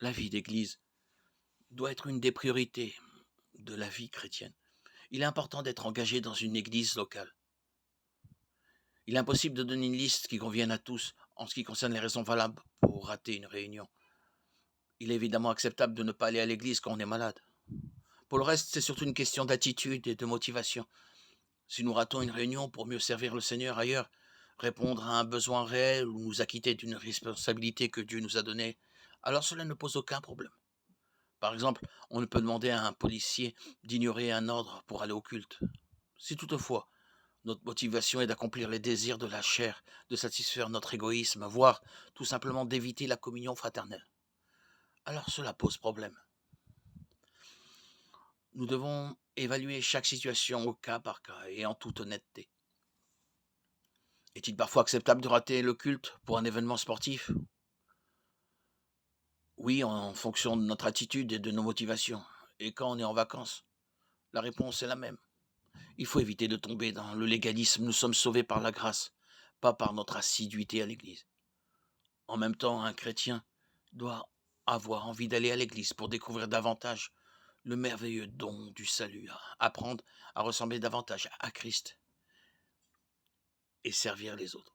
La vie d'église doit être une des priorités de la vie chrétienne. Il est important d'être engagé dans une église locale. Il est impossible de donner une liste qui convienne à tous en ce qui concerne les raisons valables pour rater une réunion. Il est évidemment acceptable de ne pas aller à l'église quand on est malade. Pour le reste, c'est surtout une question d'attitude et de motivation. Si nous ratons une réunion pour mieux servir le Seigneur ailleurs, répondre à un besoin réel ou nous acquitter d'une responsabilité que Dieu nous a donnée, alors cela ne pose aucun problème. Par exemple, on ne peut demander à un policier d'ignorer un ordre pour aller au culte. Si toutefois, notre motivation est d'accomplir les désirs de la chair, de satisfaire notre égoïsme, voire tout simplement d'éviter la communion fraternelle, alors cela pose problème. Nous devons évaluer chaque situation au cas par cas et en toute honnêteté. Est-il parfois acceptable de rater le culte pour un événement sportif? Oui, en fonction de notre attitude et de nos motivations. Et quand on est en vacances, la réponse est la même. Il faut éviter de tomber dans le légalisme. Nous sommes sauvés par la grâce, pas par notre assiduité à l'église. En même temps, un chrétien doit avoir envie d'aller à l'église pour découvrir davantage le merveilleux don du salut, apprendre à ressembler davantage à Christ et servir les autres.